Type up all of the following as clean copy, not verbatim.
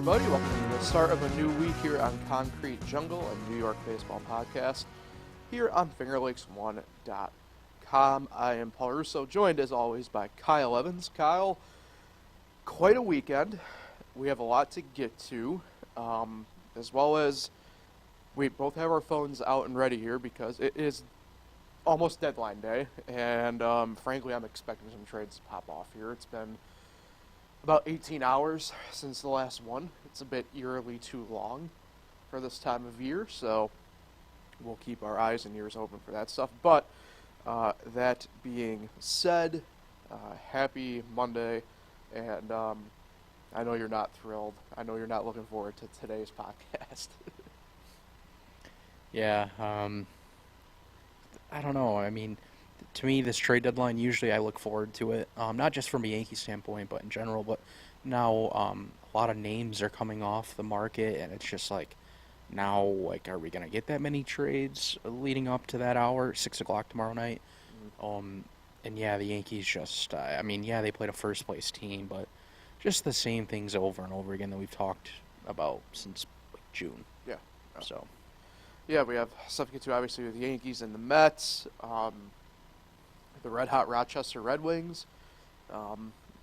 everybody. Welcome to the start of a new week here on Concrete Jungle, a New York baseball podcast, here on FingerLakes1.com. I am Paul Russo, joined as always by Kyle Evans. Kyle, quite a weekend. We have a lot to get to, as well as we both have our phones out and ready here because it is almost deadline day, and frankly, I'm expecting some trades to pop off here. It's been about 18 hours since the last one. It's a bit eerily too long for this time of year, so we'll keep our eyes and ears open for that stuff. But that being said, happy Monday, and I know you're not thrilled. I know you're not looking forward to today's podcast. Yeah, I don't know. I mean, to me, this trade deadline, usually I look forward to it, not just from a Yankee standpoint, but in general. But now a lot of names are coming off the market, and it's just like, now, like, are we going to get that many trades leading up to that hour, 6 o'clock tomorrow night? And yeah, the Yankees just, I mean, yeah, they played a first-place team, but just the same things over and over again that we've talked about since like, June. Yeah. So. Yeah, we have stuff to get to, obviously, with the Yankees and the Mets, the red-hot Rochester Red Wings,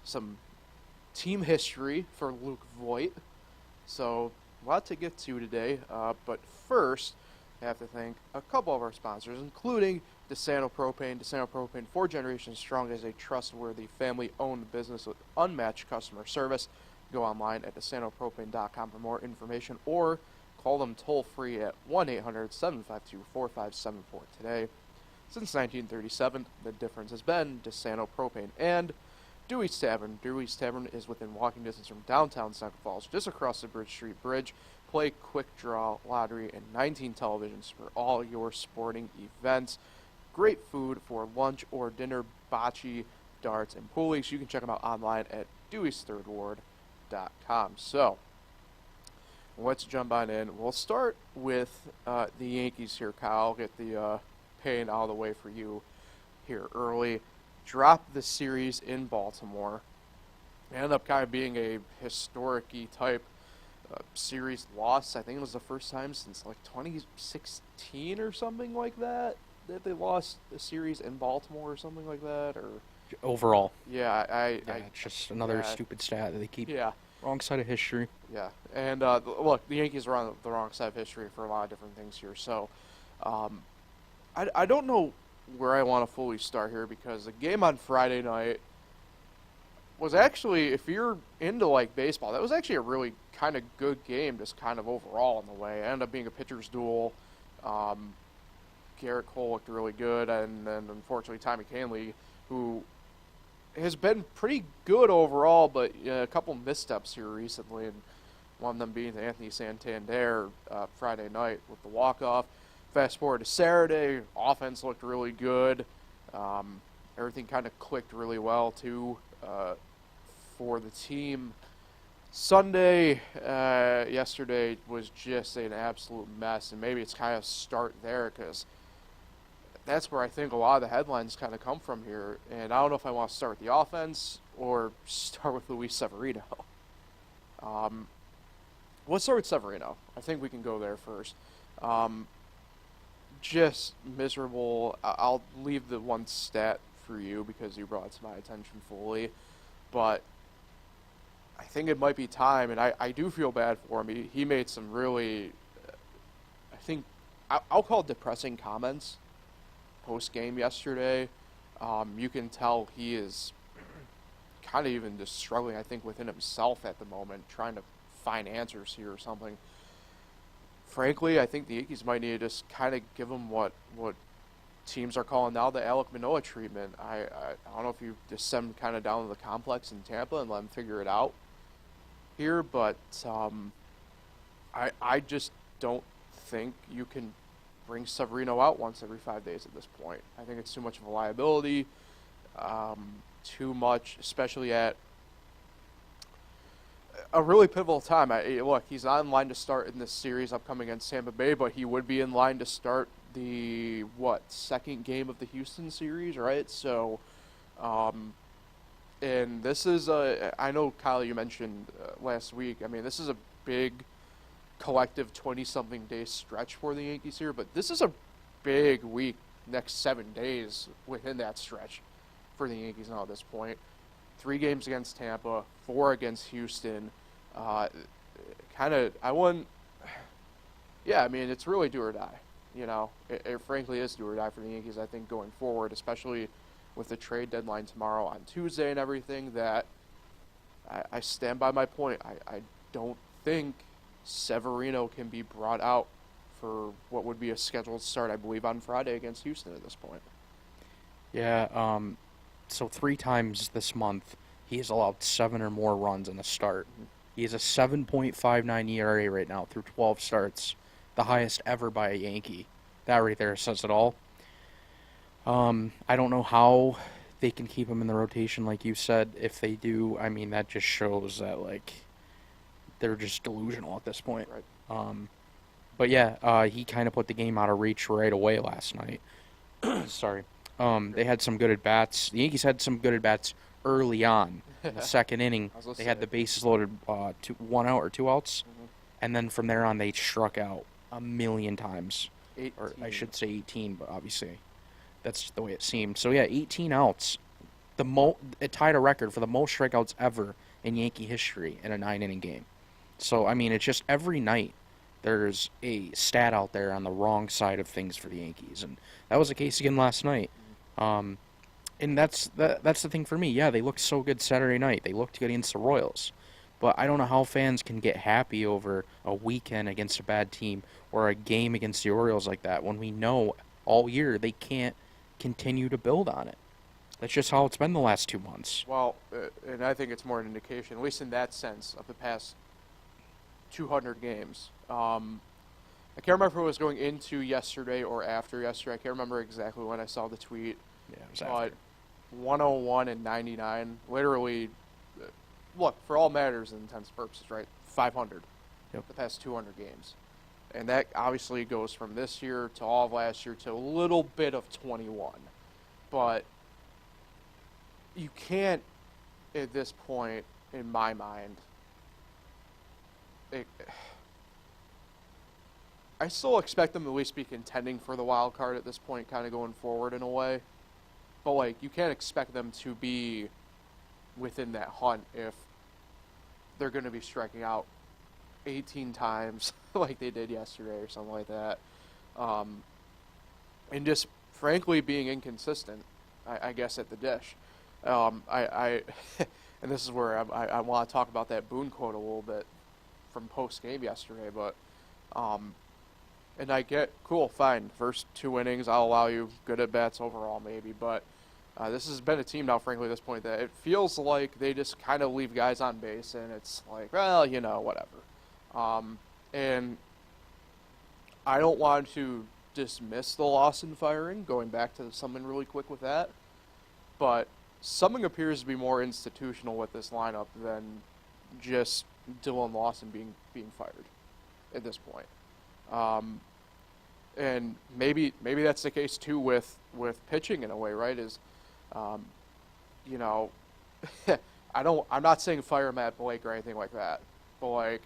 some team history for Luke Voit. So, a lot to get to today. But first, I have to thank a couple of our sponsors, including DeSanto Propane. DeSanto Propane, 4 generations strong, as a trustworthy family-owned business with unmatched customer service. Go online at DeSantoPropane.com for more information, or call them toll-free at 1-800-752-4574 today. Since 1937, the difference has been DeSanto Propane and Dewey's Tavern. Dewey's Tavern is within walking distance from downtown Central Falls, just across the Bridge Street Bridge. Play quick draw, lottery, and 19 televisions for all your sporting events. Great food for lunch or dinner, bocce, darts, and pool leagues. You can check them out online at Dewey'sThirdWard.com. So, let's jump on in. We'll start with the Yankees here, Kyle. Get the pain out of the way for you here early. Drop the series in Baltimore. Ended up kind of being a historic-y type series loss. I think it was the first time since like 2016 or something like that they lost a series in Baltimore or something like that. Or Overall. Yeah, it's just another stupid stat that they keep. Yeah. Wrong side of history. Yeah, and look, the Yankees are on the wrong side of history for a lot of different things here. So, I don't know where I want to fully start here, because the game on Friday night was actually, if you're into like baseball, that was actually a really kind of good game, just kind of overall in the way. It ended up being a pitcher's duel. Garrett Cole looked really good, and then unfortunately Tommy Kahnle, who has been pretty good overall, but a couple missteps here recently, and one of them being Anthony Santander Friday night with the walk-off. Fast forward to Saturday, offense looked really good. Everything kind of clicked really well, too, for the team. Sunday, yesterday, was just an absolute mess, and maybe it's kind of start there, because that's where I think a lot of the headlines kind of come from here. And I don't know if I want to start with the offense or start with Luis Severino. Let's start with Severino. I think we can go there first. Just miserable. I'll leave the one stat for you because you brought it to my attention fully. But I think it might be time, and I do feel bad for him. He made some really, I think, I'll call it depressing comments post-game yesterday. You can tell he is kind of even just struggling, I think, within himself at the moment, trying to find answers here or something. Frankly, I think the Yankees might need to just kind of give him what teams are calling now the Alek Manoah treatment. I don't know if you just send him kind of down to the complex in Tampa and let him figure it out here, but I just don't think you can bring Severino out once every 5 days at this point. I think it's too much of a liability, too much, especially at a really pivotal time. Look, he's not in line to start in this series upcoming against Tampa Bay, but he would be in line to start the, second game of the Houston series, right? So, and this is I know, Kyle, you mentioned last week, I mean, this is a big collective 20-something day stretch for the Yankees here, but this is a big week, next 7 days within that stretch for the Yankees now at this point. 3 games against Tampa, 4 against Houston. Yeah, I mean, it's really do or die. You know, it frankly is do or die for the Yankees, I think, going forward, especially with the trade deadline tomorrow on Tuesday and everything, that I stand by my point. I don't think Severino can be brought out for what would be a scheduled start, I believe, on Friday against Houston at this point. Yeah, so 3 times this month, he has allowed 7 or more runs in a start. He has a 7.59 ERA right now through 12 starts, the highest ever by a Yankee. That right there says it all. I don't know how they can keep him in the rotation, like you said. If they do, I mean, that just shows that, like, they're just delusional at this point. Right. But yeah, he kind of put the game out of reach right away last night. Sorry. They had some good at-bats. The Yankees had some good at-bats early on in the second inning. They had the bases loaded, 1 out or 2 outs. Mm-hmm. And then from there on, they struck out a million times. 18. Or I should say 18, but obviously that's the way it seemed. So yeah, 18 outs. It tied a record for the most strikeouts ever in Yankee history in a 9-inning game. So, I mean, it's just every night there's a stat out there on the wrong side of things for the Yankees. And that was the case again last night. And that's the thing for me. Yeah, they looked so good Saturday night. They looked good against the Royals. But I don't know how fans can get happy over a weekend against a bad team or a game against the Orioles like that when we know all year they can't continue to build on it. That's just how it's been the last 2 months. Well, and I think it's more an indication, at least in that sense, of the past 200 games. I can't remember if it was going into yesterday or after yesterday. I can't remember exactly when I saw the tweet. Yeah, it was after. 101 and 99, literally, look, for all matters and intents and purposes, right? 500. Yep. The past 200 games. And that obviously goes from this year to all of last year to a little bit of 21. But you can't, at this point, in my mind, I still expect them to at least be contending for the wild card at this point, kind of going forward in a way. But, like, you can't expect them to be within that hunt if they're going to be striking out 18 times like they did yesterday or something like that. And just, frankly, being inconsistent, I guess, at the dish. And this is where I want to talk about that Boone quote a little bit from post-game yesterday, but and I get, cool, fine, first 2 innings, I'll allow you good at-bats overall maybe, but this has been a team now, frankly, at this point, that it feels like they just kind of leave guys on base, and it's like, well, you know, whatever. And I don't want to dismiss the Lawson firing, going back to something really quick with that, but something appears to be more institutional with this lineup than just Dylan Lawson being fired at this point. And maybe that's the case too with pitching in a way, right? Is you know, I'm not saying fire Matt Blake or anything like that, but like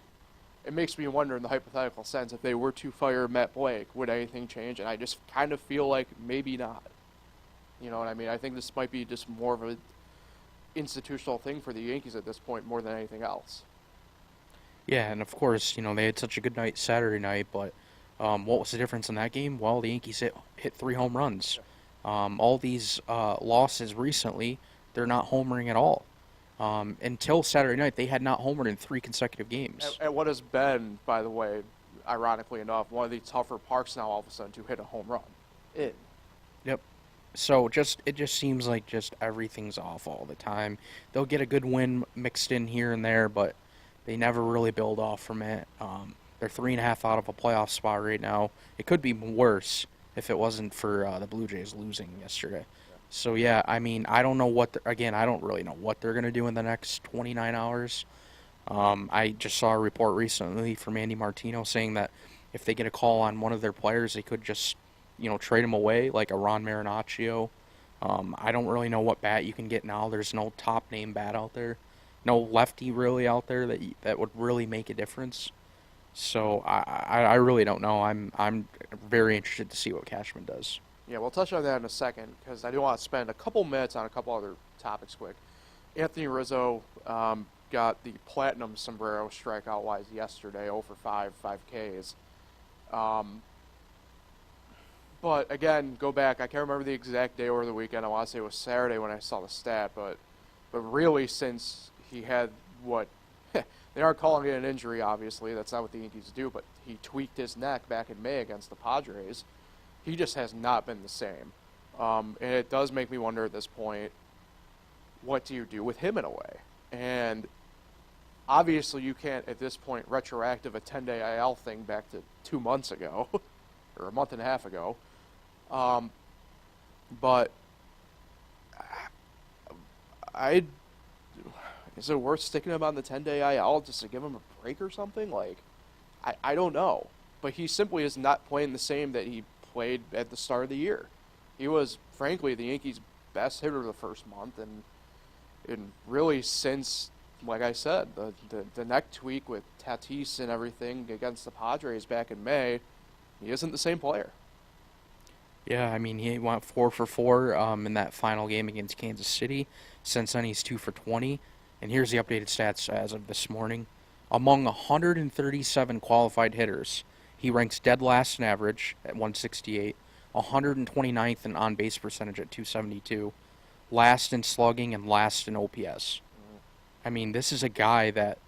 it makes me wonder in the hypothetical sense, if they were to fire Matt Blake, would anything change? And I just kind of feel like maybe not. You know what I mean? I think this might be just more of an institutional thing for the Yankees at this point more than anything else. Yeah, and of course, you know, they had such a good night Saturday night, but what was the difference in that game? Well, the Yankees hit 3 home runs. All these losses recently, they're not homering at all. Until Saturday night, they had not homered in 3 consecutive games. And what has been, by the way, ironically enough, one of the tougher parks now all of a sudden to hit a home run. Yep. So it just seems like just everything's off all the time. They'll get a good win mixed in here and there, but they never really build off from it. They're 3.5 out of a playoff spot right now. It could be worse if it wasn't for the Blue Jays losing yesterday. Yeah. So yeah, I mean, I don't know I don't really know what they're gonna do in the next 29 hours. I just saw a report recently from Andy Martino saying that if they get a call on one of their players, they could just, you know, trade him away, like a Ron Marinaccio. I don't really know what bat you can get now. There's no top name bat out there, no lefty really out there that would really make a difference. So I really don't know. I'm very interested to see what Cashman does. Yeah, we'll touch on that in a second because I do want to spend a couple minutes on a couple other topics quick. Anthony Rizzo got the platinum sombrero strikeout-wise yesterday, 0 for 5, 5 Ks. But again, go back. I can't remember the exact day or the weekend. I want to say it was Saturday when I saw the stat, but really since he had what they aren't calling it an injury, obviously. That's not what the Yankees do, but he tweaked his neck back in May against the Padres. He just has not been the same. And it does make me wonder at this point, what do you do with him in a way? And obviously you can't, at this point, retroactive a 10-day IL thing back to 2 months ago, or a month and a half ago. But is it worth sticking him on the 10-day IL just to give him a break or something? Like, I don't know. But he simply is not playing the same that he played at the start of the year. He was, frankly, the Yankees' best hitter the first month, and really since, like I said, the neck tweak with Tatis and everything against the Padres back in May, he isn't the same player. Yeah, I mean, he went 4 for 4 in that final game against Kansas City. Since then, he's 2 for 20. And here's the updated stats as of this morning. Among 137 qualified hitters, he ranks dead last in average at 168, 129th in on-base percentage at 272, last in slugging, and last in OPS. I mean, this is a guy that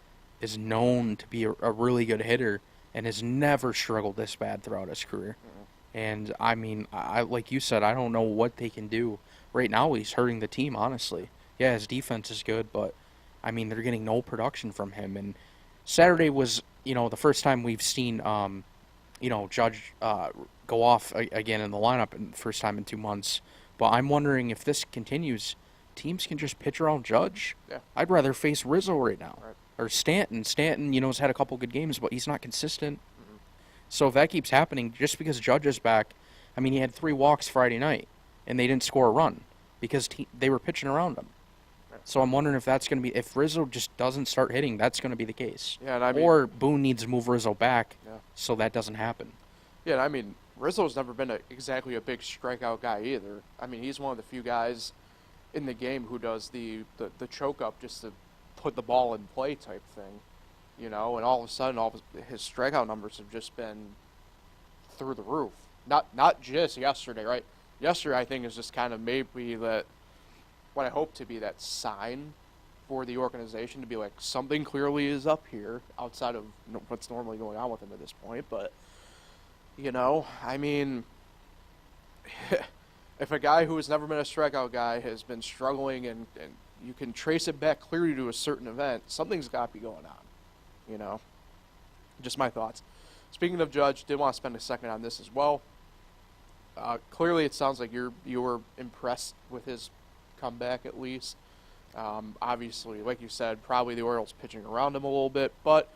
is known to be a really good hitter and has never struggled this bad throughout his career. And, I mean, I like you said, I don't know what they can do. Right now, he's hurting the team, honestly. Yeah, his defense is good, but, I mean, they're getting no production from him. And Saturday was, the first time we've seen, Judge go off again in the lineup, and first time in 2 months. But I'm wondering if this continues, teams can just pitch around Judge. Yeah. I'd rather face Rizzo right now. Right. Or Stanton. Stanton, has had a couple good games, but he's not consistent. So if that keeps happening, just because Judge is back, I mean, he had 3 walks Friday night, and they didn't score a run because they were pitching around him. Right. So I'm wondering if that's going to be, if Rizzo just doesn't start hitting, that's going to be the case. Yeah, and I mean, or Boone needs to move Rizzo back yeah. so that doesn't happen. Yeah, and I mean, Rizzo's never been exactly a big strikeout guy either. I mean, he's one of the few guys in the game who does the choke up just to put the ball in play type thing. And all of a sudden, all of his strikeout numbers have just been through the roof. Not just yesterday, right? Yesterday, I think, is just kind of maybe what I hope to be that sign for the organization to be like, something clearly is up here outside of what's normally going on with him at this point. But, I mean, if a guy who has never been a strikeout guy has been struggling and you can trace it back clearly to a certain event, something's got to be going on. Just my thoughts. Speaking of Judge, did want to spend a second on this as well. Clearly, it sounds like you were impressed with his comeback at least. Obviously, like you said, probably the Orioles pitching around him a little bit, but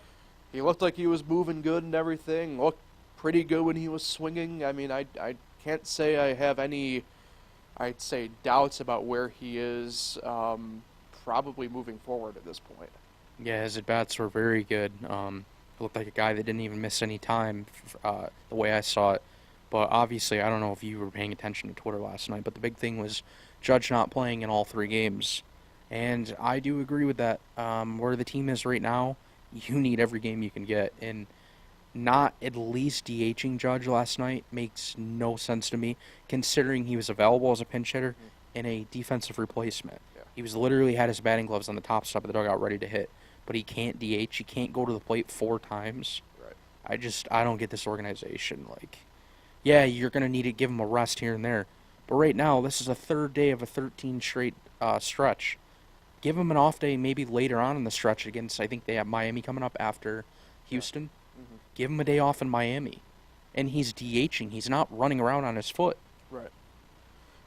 he looked like he was moving good and everything. Looked pretty good when he was swinging. I mean, I can't say I have any, I'd say, doubts about where he is probably moving forward at this point. Yeah, his at-bats were very good. Looked like a guy that didn't even miss any time, the way I saw it. But obviously, I don't know if you were paying attention to Twitter last night, but the big thing was Judge not playing in all 3 games. And I do agree with that. Where the team is right now, you need every game you can get. And not at least DHing Judge last night makes no sense to me, considering he was available as a pinch hitter and a defensive replacement. Yeah. He was literally had his batting gloves on the top step of the dugout ready to hit. But he can't DH. He can't go to the plate 4 times. Right. I don't get this organization. Like, yeah, you're going to need to give him a rest here and there. But right now, this is a 3rd day of a 13 straight stretch. Give him an off day maybe later on in the stretch against, I think they have Miami coming up after Houston. Yeah. Mm-hmm. Give him a day off in Miami. And he's DHing. He's not running around on his foot. Right.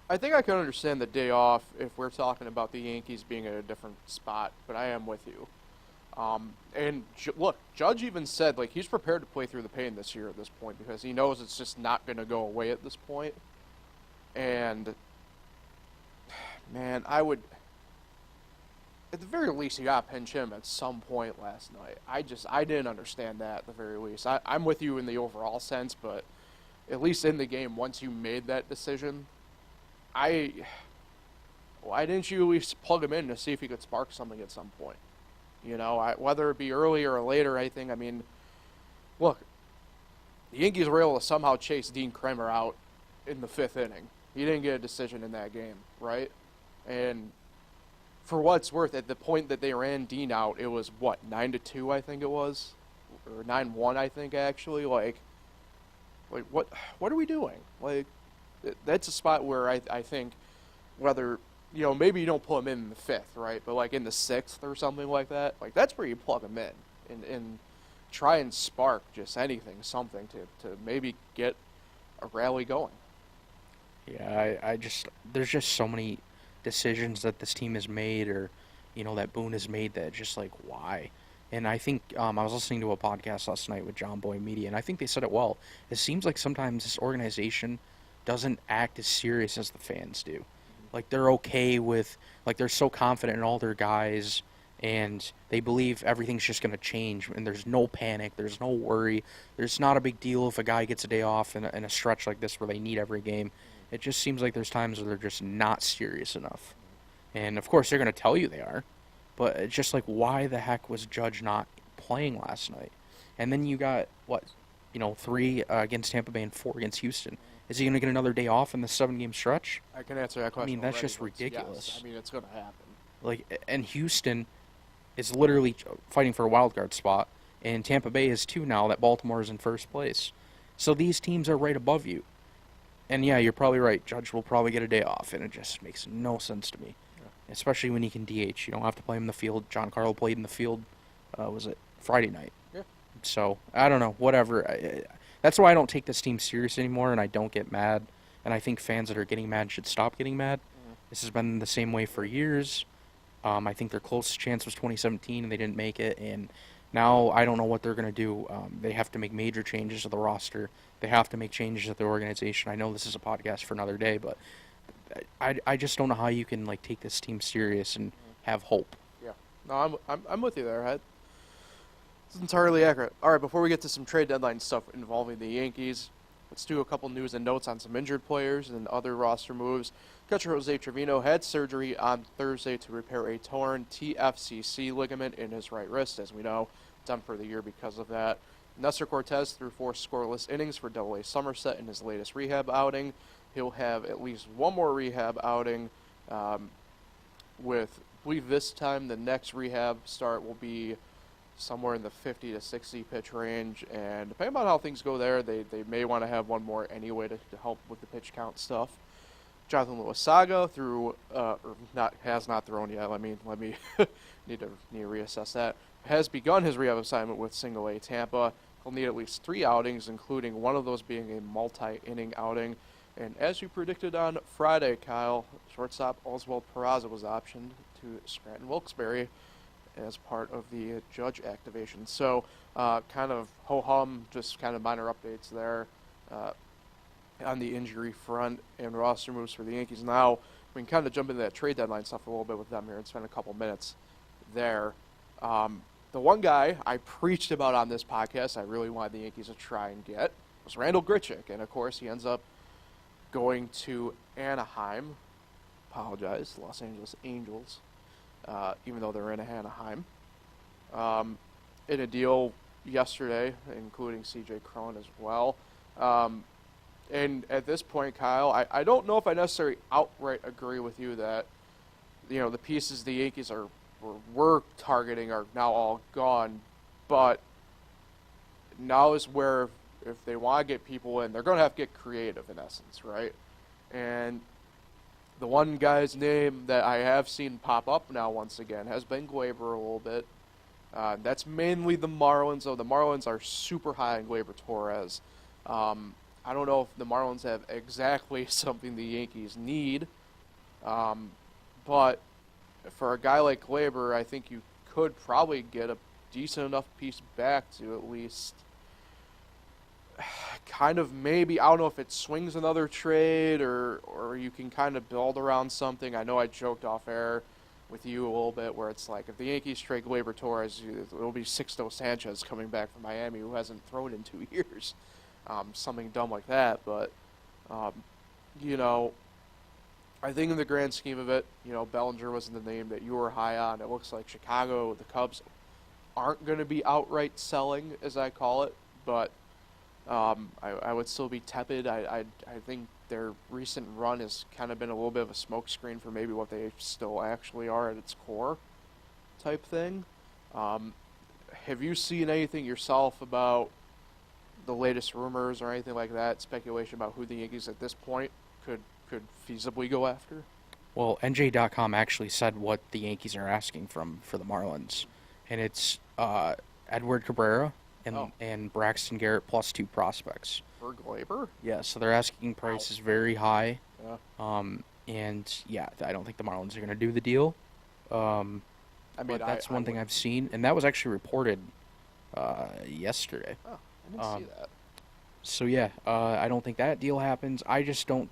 I think I can understand the day off if we're talking about the Yankees being at a different spot, but I am with you. And look, Judge even said, like, he's prepared to play through the pain this year at this point because he knows it's just not going to go away at this point. And, man, at the very least, you got to pinch him at some point last night. I didn't understand that at the very least. I'm with you in the overall sense, but at least in the game, once you made that decision, I why didn't you at least plug him in to see if he could spark something at some point? Whether it be early or later, I think. I mean, look, the Yankees were able to somehow chase Dean Kremer out in the 5th inning. He didn't get a decision in that game, right? And for what it's worth, at the point that they ran Dean out, it was, 9-2, I think it was? Or 9-1, I think, actually. Like what are we doing? Like, that's a spot where I think whether, maybe you don't put him in the 5th, right? But, like, in the 6th or something like that, like, that's where you plug him in and try and spark just anything, something to maybe get a rally going. Yeah, there's just so many decisions that this team has made, or that Boone has made, that just like, why? And I think I was listening to a podcast last night with John Boy Media, and I think they said it well. It seems like sometimes this organization doesn't act as serious as the fans do. Like, they're okay with, like, they're so confident in all their guys, and they believe everything's just going to change, and there's no panic, there's no worry. There's not a big deal if a guy gets a day off in a stretch like this where they need every game. It just seems like there's times where they're just not serious enough. And, of course, they're going to tell you they are. But it's just like, why the heck was Judge not playing last night? And then you got, 3 against Tampa Bay and 4 against Houston. Is he going to get another day off in the 7-game stretch? I can answer that question. I mean, that's already, just ridiculous. Yes, I mean, it's going to happen. Like, and Houston is literally fighting for a wild card spot, and Tampa Bay is 2 now that Baltimore is in first place. So these teams are right above you. And yeah, you're probably right. Judge will probably get a day off, and it just makes no sense to me. Yeah. Especially when he can DH. You don't have to play him in the field. Giancarlo played in the field, was it Friday night? Yeah. So, I don't know. Whatever. That's why I don't take this team serious anymore, and I don't get mad. And I think fans that are getting mad should stop getting mad. Mm-hmm. This has been the same way for years. I think their closest chance was 2017, and they didn't make it. And now I don't know what they're going to do. They have to make major changes to the roster. They have to make changes to the organization. I know this is a podcast for another day, but I just don't know how you can take this team serious and have hope. Yeah, no, I'm with you there, Ed. It's entirely accurate. All right, before we get to some trade deadline stuff involving the Yankees, let's do a couple news and notes on some injured players and other roster moves. Catcher Jose Trevino had surgery on Thursday to repair a torn TFCC ligament in his right wrist, as we know, done for the year because of that. Nestor Cortez threw 4 scoreless innings for Double-A Somerset in his latest rehab outing. He'll have at least one more rehab outing with, I believe this time the next rehab start will be somewhere in the 50 to 60 pitch range, and depending on how things go there, they may want to have one more anyway to help with the pitch count stuff. Jonathan Luasaga has not thrown yet. Let me need to reassess that. Has begun his rehab assignment with Single A Tampa. He'll need at least 3 outings, including one of those being a multi-inning outing. And as you predicted on Friday, Kyle, shortstop Oswald Peraza was optioned to Scranton Wilkes-Barre as part of the Judge activation. So kind of ho-hum, just kind of minor updates there on the injury front and roster moves for the Yankees. Now we can kind of jump into that trade deadline stuff a little bit with them here and spend a couple minutes there. The one guy I preached about on this podcast I really wanted the Yankees to try and get was Randal Grichuk. And, of course, he ends up going to Anaheim. Los Angeles Angels, even though they're in Anaheim. In a deal yesterday, including C.J. Cron as well. And at this point, Kyle, I don't know if I necessarily outright agree with you that, the pieces the Yankees were targeting are now all gone, but now is where if they want to get people in, they're going to have to get creative in essence, right? And the one guy's name that I have seen pop up now once again has been Gleyber a little bit. That's mainly the Marlins, though the Marlins are super high on Gleyber Torres. I don't know if the Marlins have exactly something the Yankees need, but for a guy like Gleyber, I think you could probably get a decent enough piece back to at least kind of maybe, I don't know if it swings another trade or you can kind of build around something. I know I joked off air with you a little bit, where it's like if the Yankees trade Gleyber Torres, it'll be Sixto Sanchez coming back from Miami who hasn't thrown in 2 years, something dumb like that. But um, you know, I think in the grand scheme of it, Bellinger wasn't the name that you were high on. It looks like Chicago, the Cubs, aren't going to be outright selling, as I call it, but I would still be tepid. I think their recent run has kind of been a little bit of a smokescreen for maybe what they still actually are at its core type thing. Have you seen anything yourself about the latest rumors or anything like that, speculation about who the Yankees at this point could feasibly go after? Well, NJ.com actually said what the Yankees are asking for the Marlins, and it's Edward Cabrera and Braxton Garrett plus 2 prospects. For Gleyber? Yeah, so their asking price is very high. Yeah. And yeah, I don't think the Marlins are going to do the deal. But that's one thing I've seen, and that was actually reported yesterday. Oh, I didn't see that. So yeah, I don't think that deal happens. I just don't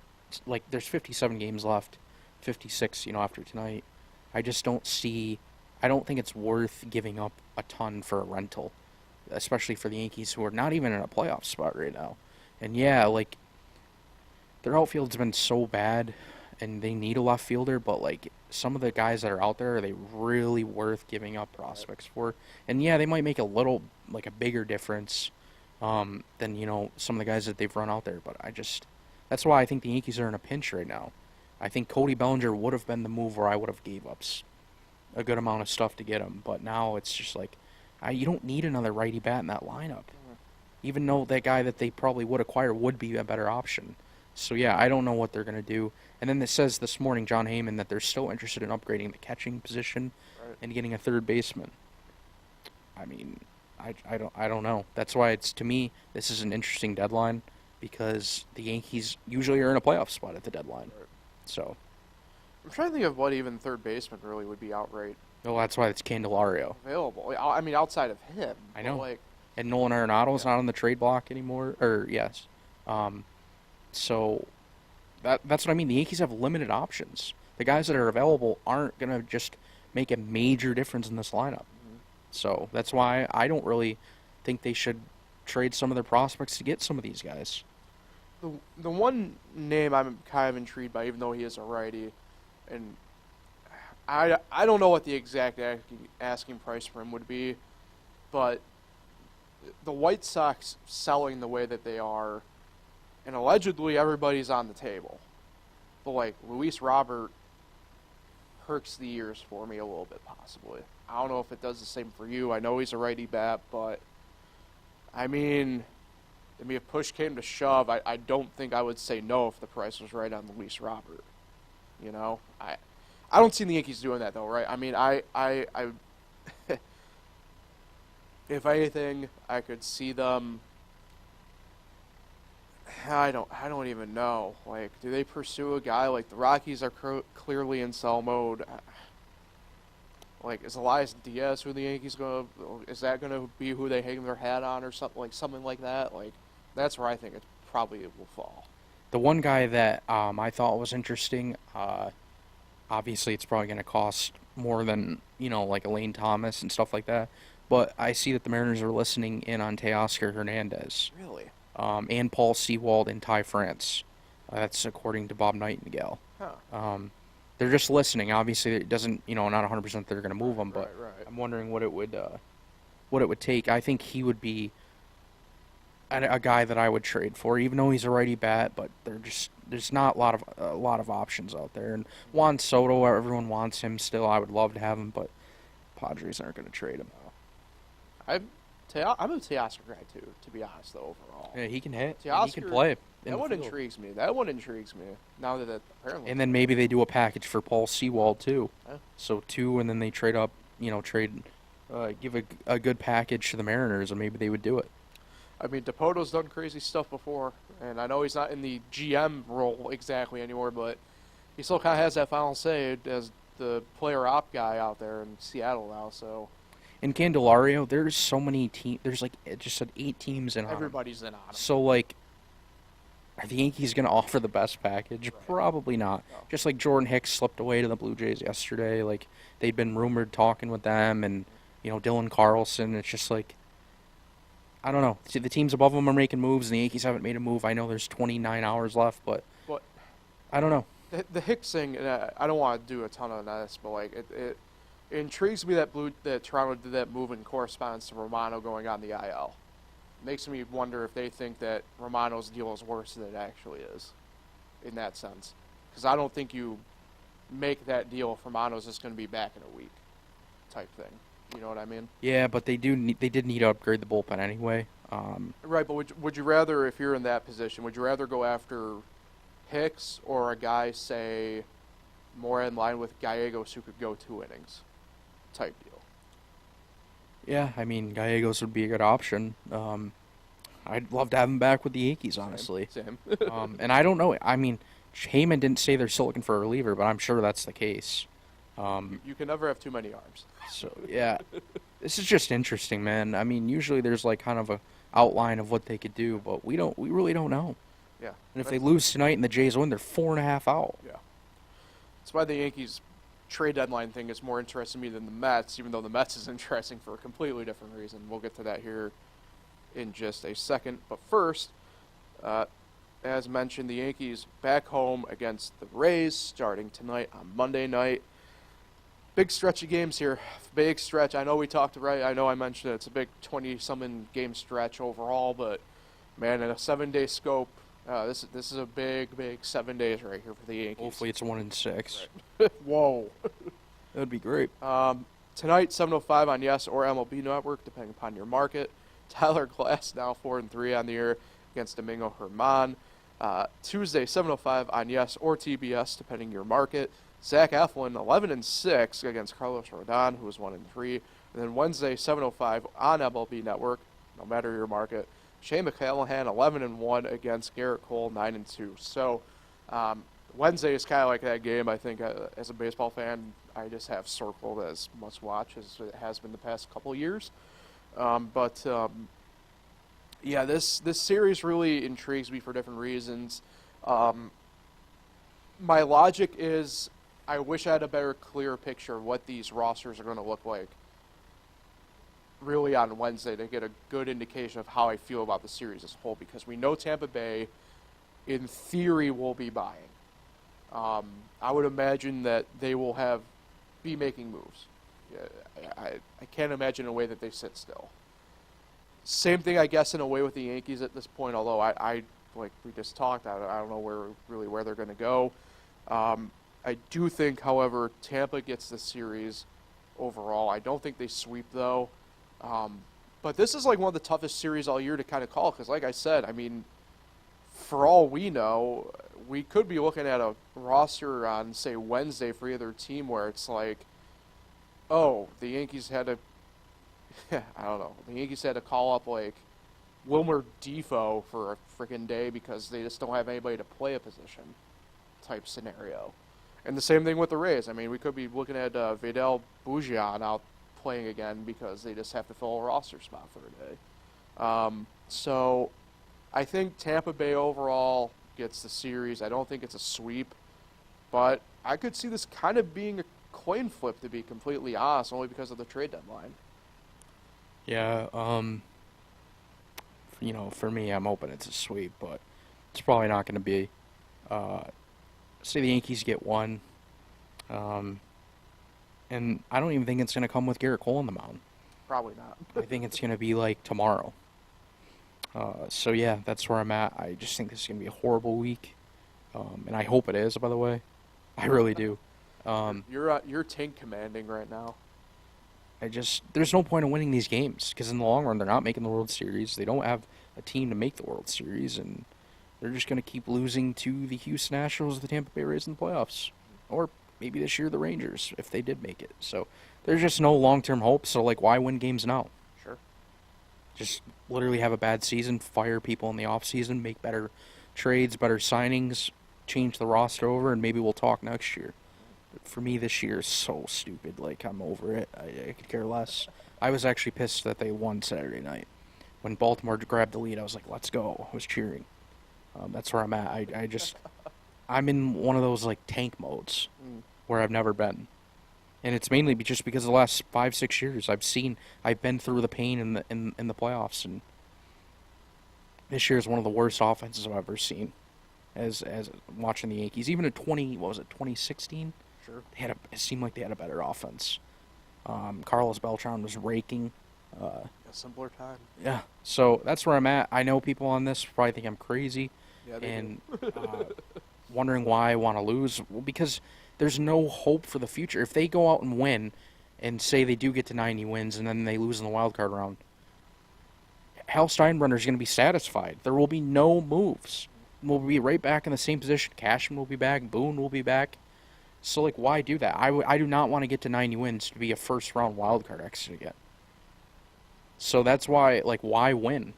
there's 57 games left, 56, after tonight. I just don't see. I don't think it's worth giving up a ton for a rental, especially for the Yankees, who are not even in a playoff spot right now. And yeah, their outfield's been so bad, and they need a left fielder, but some of the guys that are out there, are they really worth giving up prospects for? And yeah, they might make a bigger difference than some of the guys that they've run out there. But that's why I think the Yankees are in a pinch right now. I think Cody Bellinger would have been the move where I would have gave up a good amount of stuff to get him, but now it's just you don't need another righty bat in that lineup. Even though that guy that they probably would acquire would be a better option. So yeah, I don't know what they're going to do. And then it says this morning, John Heyman, that they're still interested in upgrading the catching position and getting a third baseman. I mean, I don't know. That's why to me, this is an interesting deadline, because the Yankees usually are in a playoff spot at the deadline. Right. So I'm trying to think of what even third baseman really would be outright. Well, that's why it's Candelario Available. I mean, outside of him. I know. And Nolan Arenado's not on the trade block anymore. Yes. So that's what I mean. The Yankees have limited options. The guys that are available aren't going to just make a major difference in this lineup. Mm-hmm. So that's why I don't really think they should trade some of their prospects to get some of these guys. The one name I'm kind of intrigued by, even though he is a righty, and I don't know what the exact asking price for him would be, but the White Sox selling the way that they are, and allegedly everybody's on the table. But Luis Robert perks the ears for me a little bit, possibly. I don't know if it does the same for you. I know he's a righty bat, but I mean, if push came to shove, I don't think I would say no if the price was right on Luis Robert. I don't see the Yankees doing that though, right? I mean, I if anything, I could see them. I don't even know. Do they pursue a guy the Rockies are clearly in sell mode? Is Elias Diaz who the Yankees is that gonna be who they hang their hat on or something like that? That's where I think it probably will fall. The one guy that I thought was interesting, obviously it's probably going to cost more than, a Lane Thomas and stuff like that, but I see that the Mariners are listening in on Teoscar Hernandez. Really? And Paul Sewald and Ty France. That's according to Bob Nightingale. Huh. They're just listening. Obviously, it doesn't, not 100% they're going to move him, but right. I'm wondering what it would take. I think he would be a guy that I would trade for, even though he's a righty bat. But there's not a lot of options out there. And Juan Soto, everyone wants him still. I would love to have him, but Padres aren't going to trade him. I'm a Teoscar guy too, to be honest. Though overall, yeah, he can hit. Teoscar, he can play. That one intrigues me. Now that apparently. And then maybe they do a package for Paul Sewald too. Yeah. So 2, and then they trade up. Give a good package to the Mariners, and maybe they would do it. I mean, DePoto's done crazy stuff before, and I know he's not in the GM role exactly anymore, but he still kind of has that final say as the player op guy out there in Seattle now. So. In Candelario, there's so many teams. There's it just said 8 teams in on him. Everybody's in on him. So Are the Yankees going to offer the best package? Right. Probably not. No. Just like Jordan Hicks slipped away to the Blue Jays yesterday. Like, they'd been rumored talking with them, and, Dylan Carlson. It's just like, I don't know. See, the teams above them are making moves, and the Yankees haven't made a move. I know there's 29 hours left, but But I don't know. the Hicks thing, and I don't want to do a ton on this, but like it intrigues me that Toronto did that move in correspondence to Romano going on the IL. Makes me wonder if they think that Romano's deal is worse than it actually is, in that sense. Because I don't think you make that deal if Romano's just going to be back in a week, type thing. You know what I mean? Yeah, but they did need to upgrade the bullpen anyway. Right, but would you rather, if you're in that position, would you rather go after Hicks or a guy, say, more in line with Gallegos who could go 2 innings, type deal? Yeah, I mean, Gallegos would be a good option. I'd love to have him back with the Yankees, honestly. Same. And I don't know. I mean, Heyman didn't say they're still looking for a reliever, but I'm sure that's the case. You can never have too many arms. So yeah, this is just interesting, man. I mean, usually there's like kind of a outline of what they could do, but we really don't know. Yeah. And if they lose tonight and the Jays win, they're 4.5 out. Yeah. That's why the Yankees trade deadline thing is more interesting to me than the Mets, even though the Mets is interesting for a completely different reason. We'll get to that here in just a second. But first, as mentioned, the Yankees back home against the Rays starting tonight on Monday night. Big stretch of games here. Big stretch. I know we talked right. I know I mentioned it. It's a big 20-something game stretch overall, but man, in a 7-day scope, this is a big 7 days right here for the Yankees. Hopefully it's 1-6. Right. Whoa. That would be great. Tonight, 7:05 on Yes or MLB Network, depending upon your market. Tyler Glass now 4-3 on the year against Domingo Germán. Tuesday, 7:05 on Yes or TBS, depending your market. Zach Eflin 11-6 against Carlos Rodon, who was 1-3. And then Wednesday, 7:05 on MLB Network, no matter your market. Shane McClanahan 11-1 against Garrett Cole 9-2. So Wednesday is kind of like that game. I think as a baseball fan, I just have circled as must watch as it has been the past couple of years. Yeah, this series really intrigues me for different reasons. My logic is I wish I had a better, clearer picture of what these rosters are going to look like really on Wednesday to get a good indication of how I feel about the series as a whole, because we know Tampa Bay, in theory, will be buying. I would imagine that they will be making moves. I can't imagine a way that they sit still. Same thing, I guess, in a way with the Yankees at this point, although I like we just talked, I don't know where they're going to go. I do think, however, Tampa gets the series overall. I don't think they sweep, though. But this is like one of the toughest series all year to kind of call because, like I said, I mean, for all we know, we could be looking at a roster on, say, Wednesday for either team where it's like, oh, the Yankees had to, I don't know, the Yankees had to call up, like, Wilmer Defoe for a freaking day because they just don't have anybody to play a position type scenario. And the same thing with the Rays. I mean, we could be looking at Vidal Bougian out playing again because they just have to fill a roster spot for a day. So I think Tampa Bay overall gets the series. I don't think it's a sweep, but I could see this kind of being a coin flip, to be completely honest, only because of the trade deadline. Yeah, for me, I'm hoping it's a sweep, but it's probably not going to be. Say the Yankees get one, and I don't even think it's going to come with Garrett Cole on the mound. Probably not. I think it's going to be like tomorrow. So yeah, that's where I'm at. I just think this is going to be a horrible week, and I hope it is. By the way, I really do. You're tank commanding right now. There's no point in winning these games because in the long run, they're not making the World Series. They don't have a team to make the World Series, and they're just going to keep losing to the Houston Nationals, the Tampa Bay Rays in the playoffs, or maybe this year the Rangers if they did make it. So there's just no long-term hope. So like, why win games now? Sure. Just literally have a bad season, fire people in the off season, make better trades, better signings, change the roster over, and maybe we'll talk next year. For me, this year is so stupid. Like, I'm over it. I could care less. I was actually pissed that they won Saturday night. When Baltimore grabbed the lead, I was like, let's go. I was cheering. That's where I'm at. I'm in one of those like tank modes Mm. where I've never been, and it's mainly just because of the last 5 6 years I've been through the pain in the playoffs, and this year is one of the worst offenses I've ever seen. As watching the Yankees, even in 2016, Sure. it seemed like they had a better offense. Carlos Beltran was raking. A simpler time. Yeah, so that's where I'm at. I know people on this probably think I'm crazy, Yeah, they and do. wondering why I want to lose. Well, because there's no hope for the future. If they go out and win, and say they do get to 90 wins, and then they lose in the wild card round, Hal Steinbrenner is going to be satisfied. There will be no moves. We'll be right back in the same position. Cashman will be back. Boone will be back. So, like, why do that? I do not want to get to 90 wins to be a first-round wild card exit again. So that's why, like, why win?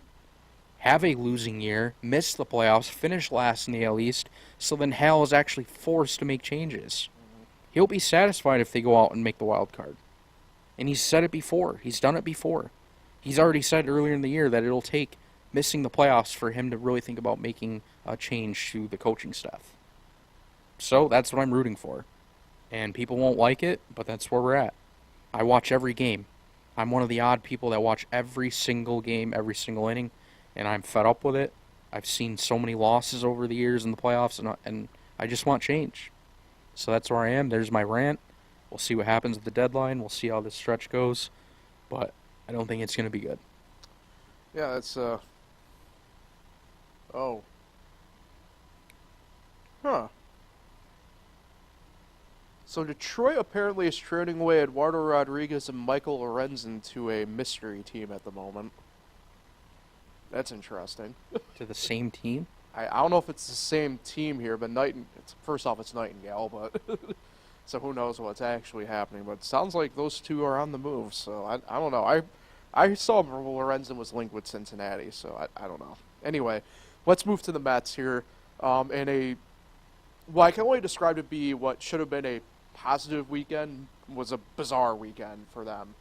Have a losing year, miss the playoffs, finish last in the AL East, so then Hal is actually forced to make changes. He'll be satisfied if they go out and make the wild card. And he's said it before. He's done it before. He's already said earlier in the year that it'll take missing the playoffs for him to really think about making a change to the coaching staff. So that's what I'm rooting for. And people won't like it, but that's where we're at. I watch every game. I'm one of the odd people that watch every single game, every single inning, and I'm fed up with it. I've seen so many losses over the years in the playoffs, and I just want change. So that's where I am. There's my rant. We'll see what happens at the deadline. We'll see how this stretch goes. But I don't think it's going to be good. Yeah, it's oh. Huh. So Detroit apparently is trading away Eduardo Rodriguez and Michael Lorenzen to a mystery team at the moment. That's interesting. To the same team? I don't know if it's the same team here, but first off, it's Nightingale, but so who knows what's actually happening. But it sounds like those two are on the move, so I don't know. I saw Lorenzen was linked with Cincinnati, so I don't know. Anyway, let's move to the Mets here. I can only describe it to be what should have been a positive weekend was a bizarre weekend for them.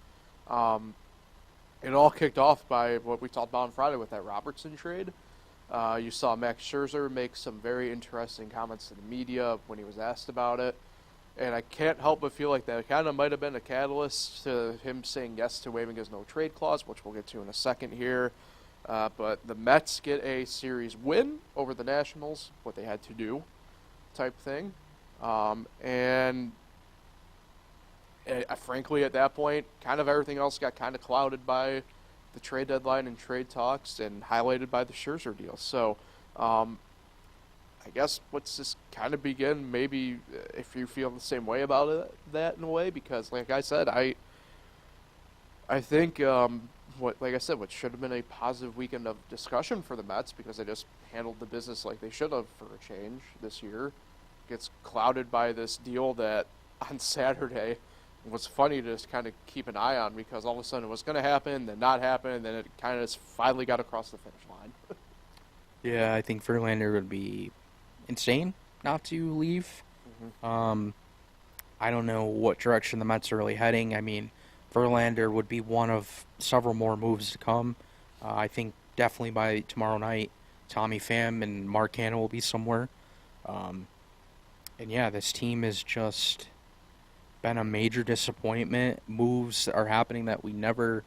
It all kicked off by what we talked about on Friday with that Robertson trade. You saw Max Scherzer make some very interesting comments to the media when he was asked about it. And I can't help but feel like that kind of might have been a catalyst to him saying yes to waiving his no-trade clause, which we'll get to in a second here. But the Mets get a series win over the Nationals, what they had to do type thing. Frankly, at that point, kind of everything else got kind of clouded by the trade deadline and trade talks and highlighted by the Scherzer deal. So I guess let's just kind of begin maybe if you feel the same way about that in a way, because like I said, I think what should have been a positive weekend of discussion for the Mets because they just handled the business like they should have for a change this year gets clouded by this deal that on Saturday was funny to just kind of keep an eye on because all of a sudden it was going to happen, then not happen, and then it kind of just finally got across the finish line. Yeah, I think Verlander would be insane not to leave. Mm-hmm. I don't know what direction the Mets are really heading. I mean, Verlander would be one of several more moves to come. I think definitely by tomorrow night, Tommy Pham and Mark Canha will be somewhere. And yeah, this team has just been a major disappointment. Moves are happening that we never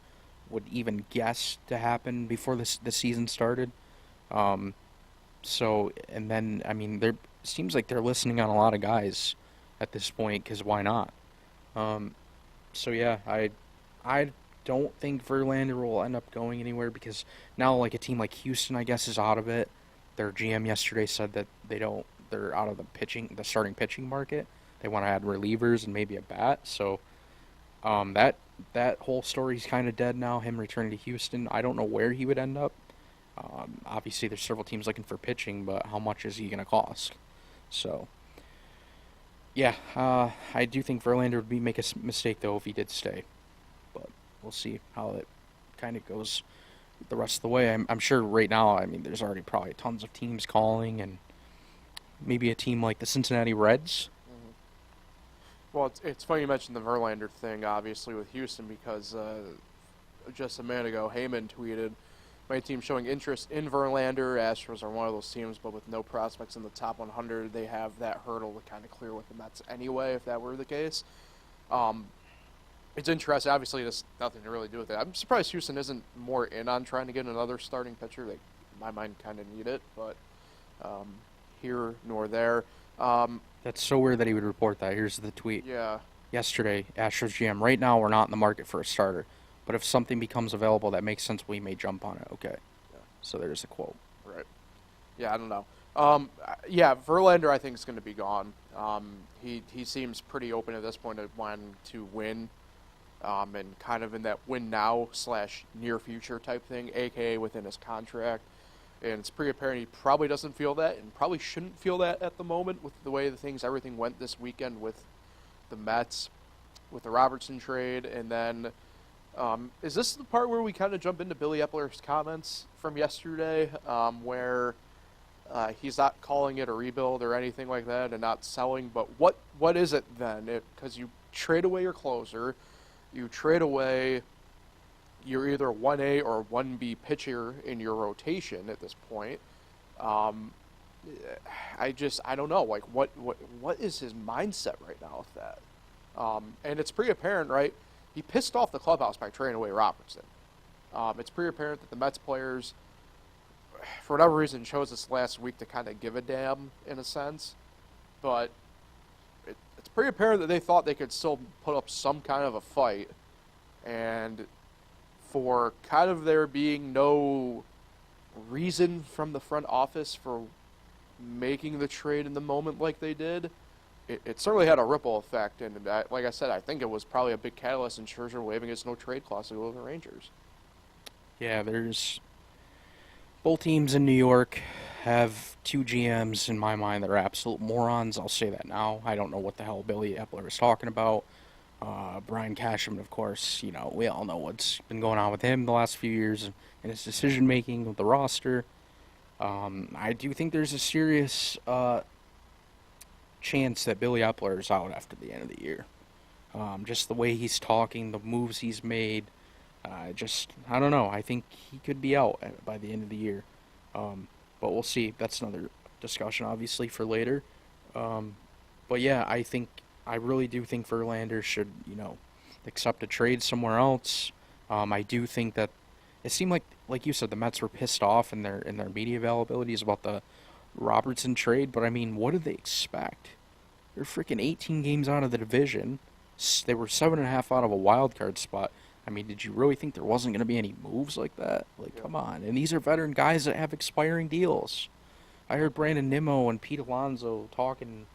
would even guess to happen before the season started. So, and then, I mean, it seems like they're listening on a lot of guys at this point, because why not? So, yeah, I don't think Verlander will end up going anywhere, because now, like, a team like Houston, I guess, is out of it. Their GM yesterday said that they're out of the starting pitching market. They want to add relievers and maybe a bat. So, that whole story's kind of dead now, him returning to Houston. I don't know where he would end up. Obviously, there's several teams looking for pitching, but how much is he going to cost? So, yeah, I do think Verlander would make a mistake, though, if he did stay. But we'll see how it kind of goes the rest of the way. I'm sure right now, I mean, there's already probably tons of teams calling, and maybe a team like the Cincinnati Reds. Mm-hmm. Well, it's funny you mentioned the Verlander thing, obviously, with Houston, because just a minute ago, Heyman tweeted, many teams showing interest in Verlander. Astros are one of those teams, but with no prospects in the top 100, they have that hurdle to kind of clear with the Mets anyway, if that were the case. It's interesting. Obviously, there's nothing to really do with it. I'm surprised Houston isn't more in on trying to get another starting pitcher. They, in my mind, kind of need it, but here nor there. That's so weird that he would report that. Here's the tweet. Yeah. Yesterday, Astros GM, right now we're not in the market for a starter, but if something becomes available that makes sense, we may jump on it. Okay. Yeah. So there's a quote. Right. Yeah, I don't know. Yeah, Verlander I think is going to be gone. He seems pretty open at this point to wanting to win, and kind of in that win now / near future type thing, aka within his contract. And it's pretty apparent he probably doesn't feel that, and probably shouldn't feel that at the moment with the way everything went this weekend with the Mets, with the Robertson trade, and then is this the part where we kind of jump into Billy Epler's comments from yesterday, where he's not calling it a rebuild or anything like that, and not selling, but what is it then? Because you trade away your closer, you trade away your either 1A or 1B pitcher in your rotation at this point. I don't know. Like, what is his mindset right now with that? And it's pretty apparent, right? He pissed off the clubhouse by trading away Robertson. It's pretty apparent that the Mets players, for whatever reason, chose this last week to kind of give a damn, in a sense. But it's pretty apparent that they thought they could still put up some kind of a fight. And for kind of there being no reason from the front office for making the trade in the moment like they did, it certainly had a ripple effect. And like I said, I think it was probably a big catalyst in Scherzer waiving his no-trade clause to go to the Rangers. Yeah, there's both teams in New York have two GMs in my mind that are absolute morons. I'll say that now. I don't know what the hell Billy Epler is talking about. Brian Cashman, of course, we all know what's been going on with him the last few years and his decision-making with the roster. I do think there's a serious chance that Billy Epler is out after the end of the year. Just the way he's talking, the moves he's made, I don't know. I think he could be out by the end of the year. But we'll see. That's another discussion, obviously, for later. But yeah, I really do think Verlander should, accept a trade somewhere else. I do think that it seemed like you said, the Mets were pissed off in their media availabilities about the Robertson trade. But I mean, what did they expect? They're freaking 18 games out of the division. They were 7.5 out of a wild card spot. I mean, did you really think there wasn't going to be any moves like that? Come on. And these are veteran guys that have expiring deals. I heard Brandon Nimmo and Pete Alonso talking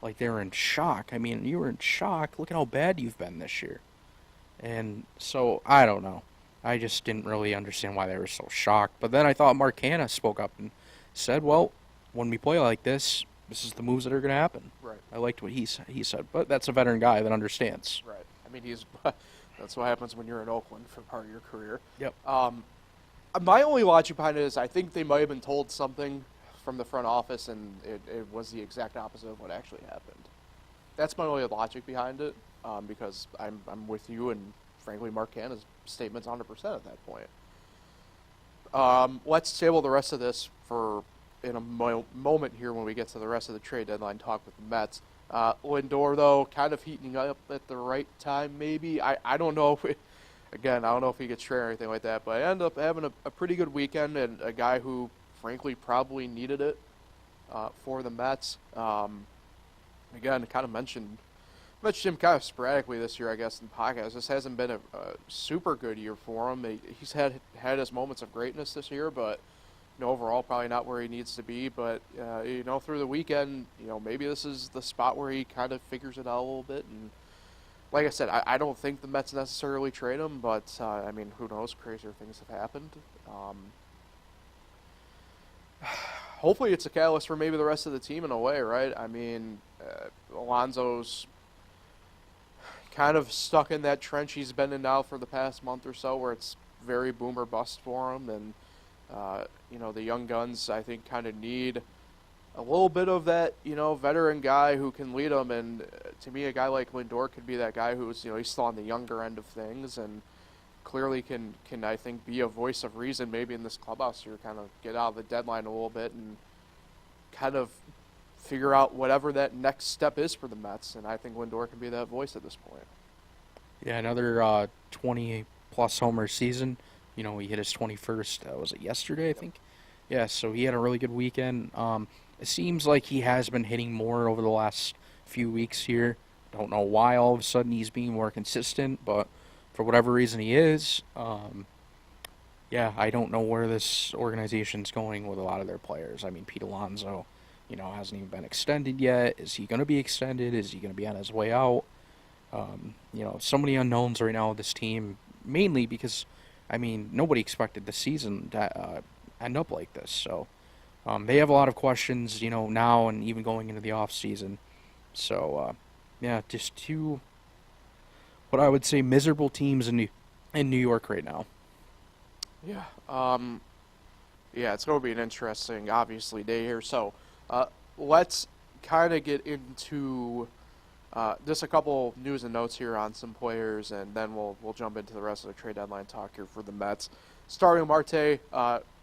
like they were in shock. I mean, you were in shock. Look at how bad you've been this year. And so, I don't know. I just didn't really understand why they were so shocked. But then I thought Mark Hanna spoke up and said, well, when we play like this is the moves that are going to happen. Right. I liked what he said. But that's a veteran guy that understands. Right. I mean, that's what happens when you're in Oakland for part of your career. Yep. My only logic behind it is I think they might have been told something from the front office, and it was the exact opposite of what actually happened. That's my only logic behind it, because I'm with you, and frankly, Mark Hanna's statement's 100% at that point. Let's table the rest of this in a moment here when we get to the rest of the trade deadline talk with the Mets. Lindor, though, kind of heating up at the right time, maybe. I don't know if I don't know if he gets traded or anything like that, but I ended up having a pretty good weekend, and a guy who frankly probably needed it for the Mets. Again, kind of mentioned him kind of sporadically this year, I guess, in podcasts. This hasn't been a super good year for him. He's had his moments of greatness this year, but overall probably not where he needs to be. But through the weekend, maybe this is the spot where he kind of figures it out a little bit. And like I said, I don't think the Mets necessarily trade him, but I mean, who knows? Crazier things have happened. Hopefully it's a catalyst for maybe the rest of the team in a way, right? I mean, Alonso's kind of stuck in that trench he's been in now for the past month or so, where it's very boom or bust for him. And, the young guns, I think, kind of need a little bit of that, veteran guy who can lead them. And to me, a guy like Lindor could be that guy who's, he's still on the younger end of things. And clearly can I think be a voice of reason maybe in this clubhouse here, kind of get out of the deadline a little bit and kind of figure out whatever that next step is for the Mets. And I think Lindor can be that voice at this point. Yeah, another 20-plus homer season. You know, he hit his 21st, was it yesterday, I think? Yeah, so he had a really good weekend. It seems like he has been hitting more over the last few weeks here. Don't know why all of a sudden he's being more consistent, but for whatever reason he is. Yeah, I don't know where this organization's going with a lot of their players. I mean, Pete Alonso, you know, hasn't even been extended yet. Is he going to be extended? Is he going to be on his way out? You know, so many unknowns right now with this team, mainly because, I mean, nobody expected the season to end up like this. So they have a lot of questions, you know, now and even going into the off season. So, yeah, just two, what I would say, miserable teams in New York right now. Yeah. Yeah, it's going to be an interesting, obviously, day here. So let's kind of get into just a couple news and notes here on some players, and then we'll jump into the rest of the trade deadline talk here for the Mets. Starting Marte,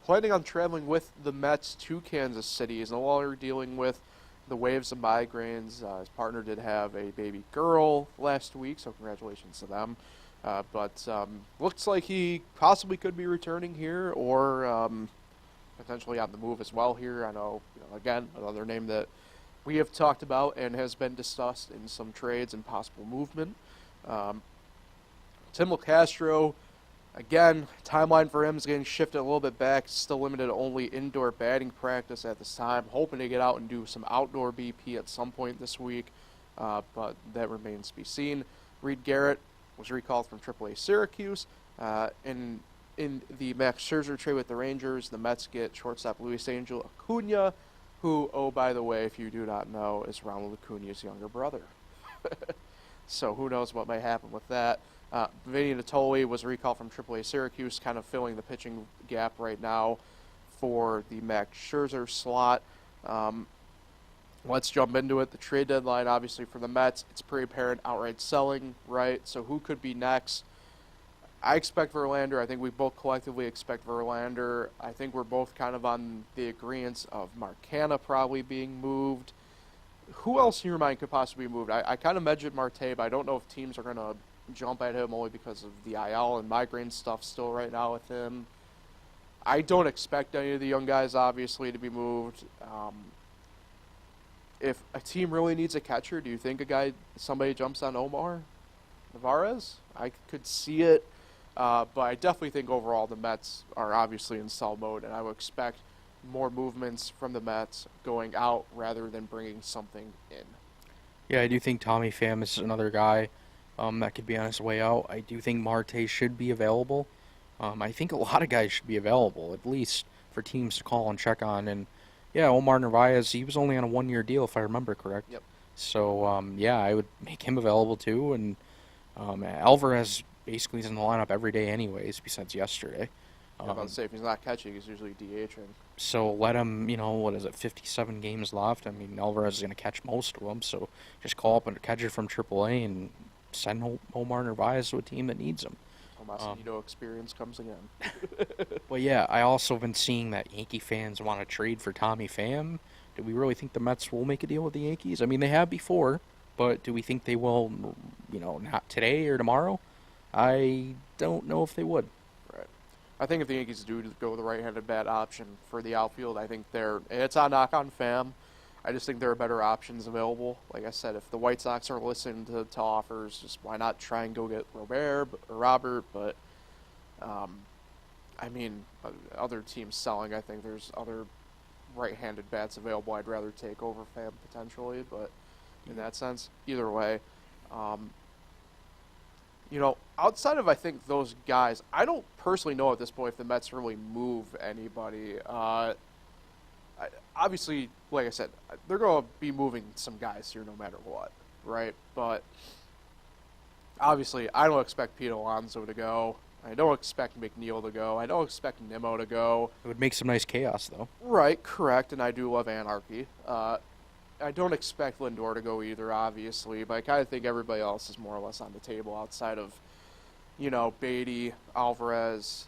planning on traveling with the Mets to Kansas City. He's no longer dealing with the waves of migraines. His partner did have a baby girl last week, so congratulations to them. But looks like he possibly could be returning here, or potentially on the move as well here. I know, again, another name that we have talked about and has been discussed in some trades and possible movement. Tim Castro, again, timeline for him is getting shifted a little bit back. Still limited to only indoor batting practice at this time. Hoping to get out and do some outdoor BP at some point this week, but that remains to be seen. Reed Garrett was recalled from AAA Syracuse. In the Max Scherzer trade with the Rangers, the Mets get shortstop Luis Angel Acuna, who, oh, by the way, if you do not know, is Ronald Acuna's younger brother. So who knows what might happen with that. Vinny Natoli was recalled from AAA Syracuse, kind of filling the pitching gap right now for the Max Scherzer slot. Let's jump into it. The trade deadline, obviously, for the Mets, it's pretty apparent outright selling, right? So who could be next? I expect Verlander. I think we both collectively expect Verlander. I think we're both kind of on the agreement of Marcana probably being moved. Who else in your mind could possibly be moved? I kind of mentioned Marte, but I don't know if teams are going to jump at him only because of the IL and migraine stuff still right now with him. I don't expect any of the young guys, obviously, to be moved. If a team really needs a catcher, do you think somebody jumps on Omar Narvaez? I could see it. But I definitely think overall the Mets are obviously in sell mode, and I would expect more movements from the Mets going out rather than bringing something in. Yeah, I do think Tommy Pham is another guy that could be on his way out. I do think Marte should be available. I think a lot of guys should be available, at least for teams to call and check on. And, yeah, Omar Narvaez, he was only on a one-year deal, if I remember correct. Yep. So, yeah, I would make him available too. And Alvarez basically is in the lineup every day anyways, besides yesterday. I was about to say, if he's not catching, he's usually DHing. So let him, 57 games left. I mean, Alvarez is going to catch most of them, so just call up a catcher from AAA and send Omar Narvaez to a team that needs him. Tomasino experience comes again. But yeah, I also been seeing that Yankee fans want to trade for Tommy Pham. Do we really think the Mets will make a deal with the Yankees? I mean, they have before, but do we think they will, not today or tomorrow? I don't know if they would. Right. I think if the Yankees do go with the right-handed bat option for the outfield, I think it's a knock on Pham. I just think there are better options available. Like I said, if the White Sox are listening to offers, just why not try and go get Robert? But, I mean, other teams selling, I think there's other right-handed bats available I'd rather take over Pham potentially. But in that sense, either way, outside of, I think, those guys, I don't personally know at this point if the Mets really move anybody. Obviously, like I said, they're going to be moving some guys here no matter what, right? But obviously, I don't expect Pete Alonso to go. I don't expect McNeil to go. I don't expect Nimmo to go. It would make some nice chaos, though. Right, correct, and I do love anarchy. I don't expect Lindor to go either, obviously, but I kind of think everybody else is more or less on the table outside of, Beatty, Alvarez,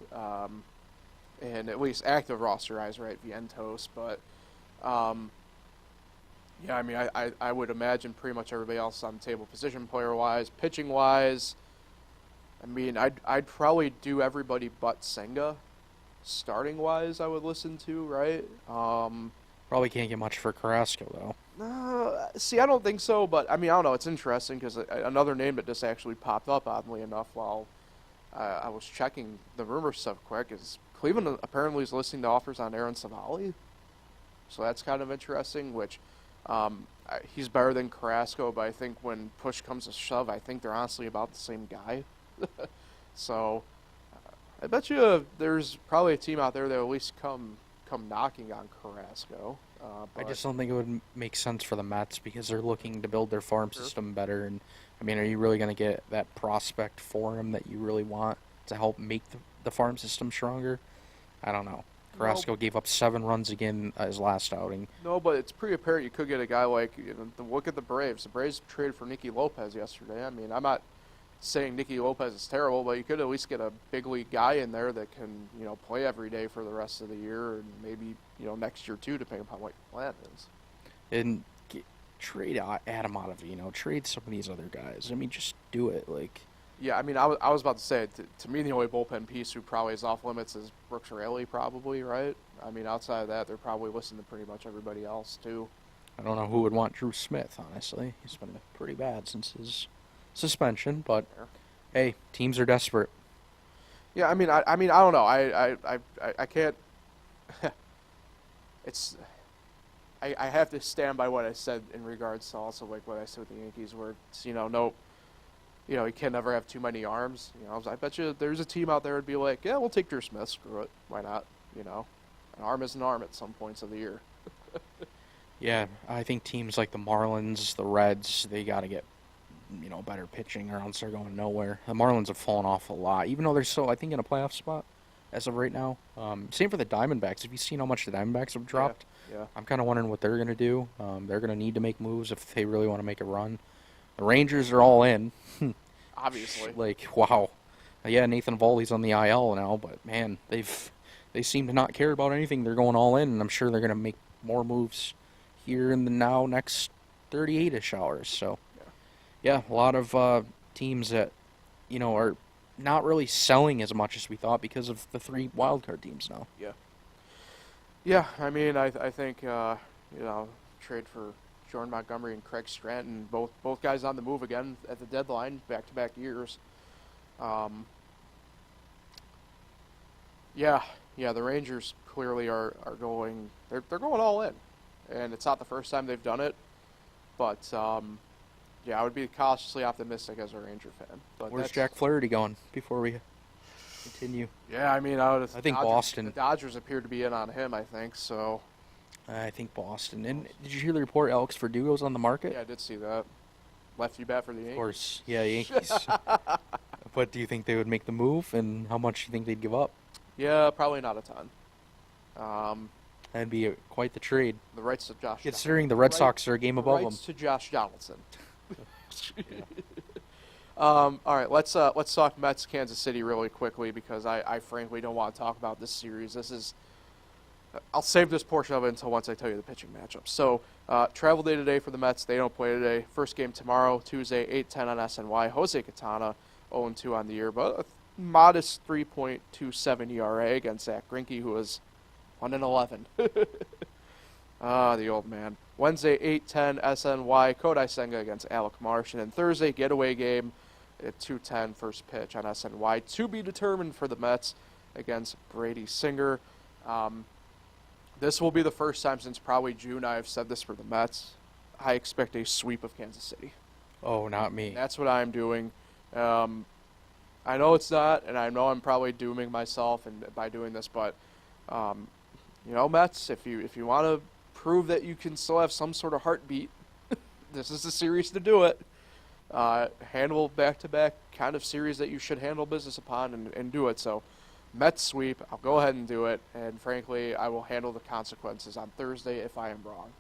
and at least active roster guys, right? Vientos, but yeah, I mean, I would imagine pretty much everybody else on the table, position player wise, pitching wise. I mean, I'd probably do everybody but Senga. Starting wise, I would listen to, right? Probably can't get much for Carrasco though. See, I don't think so, but I mean, I don't know. It's interesting because another name that just actually popped up, oddly enough, while I was checking the rumor stuff quick, is Cleveland apparently is listening to offers on Aaron Savali. So that's kind of interesting, which he's better than Carrasco, but I think when push comes to shove, I think they're honestly about the same guy. So I bet you there's probably a team out there that will at least come knocking on Carrasco. I just don't think it would make sense for the Mets because they're looking to build their farm system better. And I mean, are you really going to get that prospect for him that you really want to help make the farm system stronger? I don't know. Carrasco gave up 7 runs again his last outing. No, but it's pretty apparent you could get a guy like, look at the Braves. The Braves traded for Nicky Lopez yesterday. I mean, I'm not saying Nicky Lopez is terrible, but you could at least get a big league guy in there that can, play every day for the rest of the year and maybe, next year too, depending upon what your plan is. And trade Adam out of it, trade some of these other guys. I mean, just do it. Yeah, I mean, I was about to say, to me, the only bullpen piece who probably is off limits is Brooks Raley, probably, right? I mean, outside of that, they're probably listening to pretty much everybody else, too. I don't know who would want Drew Smith, honestly. He's been pretty bad since his suspension, but hey, teams are desperate. Yeah, I mean, I don't know. I can't. I have to stand by what I said in regards to also like what I said with the Yankees, where it's, you can never have too many arms. I bet you there's a team out there that'd be like, yeah, we'll take Drew Smith. Screw it, why not? An arm is an arm at some points of the year. Yeah, I think teams like the Marlins, the Reds, they got to get better pitching or else they're going nowhere. The Marlins have fallen off a lot, even though they're still, I think, in a playoff spot as of right now. Same for the Diamondbacks. Have you seen how much the Diamondbacks have dropped? Yeah. I'm kind of wondering what they're going to do. They're going to need to make moves if they really want to make a run. The Rangers are all in. Obviously. Wow. Yeah, Nathan Eovaldi's on the IL now, but man, they seem to not care about anything. They're going all in, and I'm sure they're going to make more moves here in the next 38-ish hours. So, yeah, a lot of teams that, are not really selling as much as we thought because of the 3 wildcard teams now. Yeah. Yeah, I mean, I think, trade for Jordan Montgomery and Craig Stratton, both guys on the move again at the deadline, back-to-back years. Yeah, the Rangers clearly are going, they're going all in. And it's not the first time they've done it, but yeah, I would be cautiously optimistic as a Ranger fan. But where's Jack Flaherty going before we continue? Yeah, I mean, I think Boston. The Dodgers appear to be in on him, I think, so. I think Boston. And did you hear the report Alex Verdugo's on the market? Yeah, I did see that. Lefty bat for the Yankees. Of course, yeah, Yankees. But do you think they would make the move, and how much do you think they'd give up? Yeah, probably not a ton. That'd be quite the trade. The rights to Josh. Considering the Red Sox are a game above them. Rights to Josh Donaldson. All right, let's talk Mets Kansas City really quickly because I frankly don't want to talk about this series. I'll save this portion of it until once I tell you the pitching matchup. So, travel day today for the Mets. They don't play today. First game tomorrow, Tuesday, 8:10 on SNY. Jose Quintana, 0-2 on the year, but a modest 3.27 ERA against Zach Greinke, who was 1-11. The old man. Wednesday, 8:10 SNY, Kodai Senga against Alec Marsh. And then Thursday, getaway game at 2:10, first pitch on SNY. To be determined for the Mets against Brady Singer. This will be the first time since probably June I have said this for the Mets. I expect a sweep of Kansas City. Oh, not me. That's what I'm doing. I know it's not, and I know I'm probably dooming myself by doing this, but Mets, if you want to prove that you can still have some sort of heartbeat, this is the series to do it. Handle back-to-back kind of series that you should handle business upon and do it. So, Mets sweep, I'll go ahead and do it, and frankly, I will handle the consequences on Thursday if I am wrong.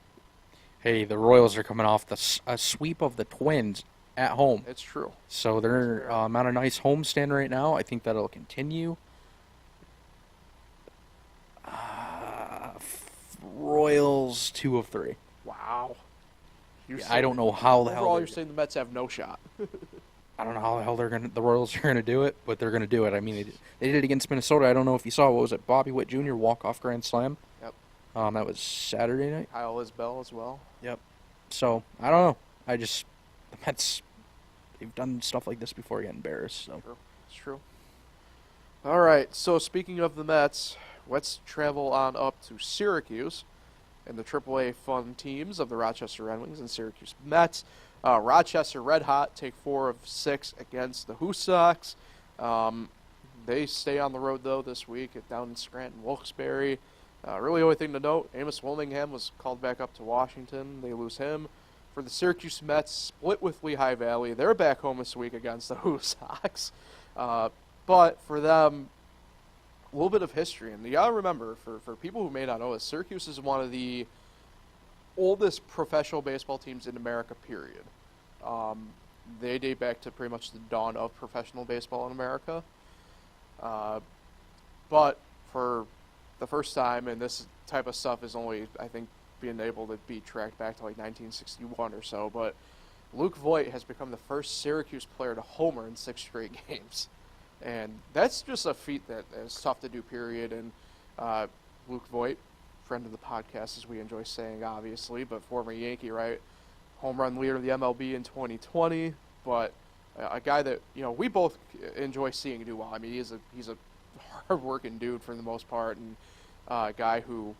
Hey, the Royals are coming off a sweep of the Twins at home. It's true. So they're on a nice homestand right now. I think that'll continue. Royals 2 of 3. Wow. I don't know how the hell. Overall, you're saying the Mets have no shot. I don't know how the hell the Royals are gonna do it, but they're gonna do it. I mean, they did it against Minnesota. I don't know if you saw, what was it, Bobby Witt Jr. walk-off grand slam. Yep. That was Saturday night. Kyle Isbell as well. Yep. So I don't know. The Mets, they've done stuff like this before, get embarrassed. So True. It's true. All right. So speaking of the Mets, let's travel on up to Syracuse and the AAA fun teams of the Rochester Red Wings and Syracuse Mets. Rochester red hot, take 4 of 6 against the Who Sox. They stay on the road, though, this week down in Scranton, Wilkes-Barre. Really, the only thing to note, Amos Wilmingham was called back up to Washington. They lose him. For the Syracuse Mets, split with Lehigh Valley. They're back home this week against the Who Sox. But for them, a little bit of history. And you got to remember, for people who may not know this, Syracuse is one of the oldest professional baseball teams in America, period. They date back to pretty much the dawn of professional baseball in America. But for the first time, and this type of stuff is only, I think, being able to be tracked back to like 1961 or so, but Luke Voigt has become the first Syracuse player to homer in 6 straight games. And that's just a feat that is tough to do, period. And Luke Voigt, friend of the podcast, as we enjoy saying, obviously, but former Yankee, right? Home run leader of the MLB in 2020, but a guy that, we both enjoy seeing do well. I mean, he's a hard-working dude for the most part, and a guy who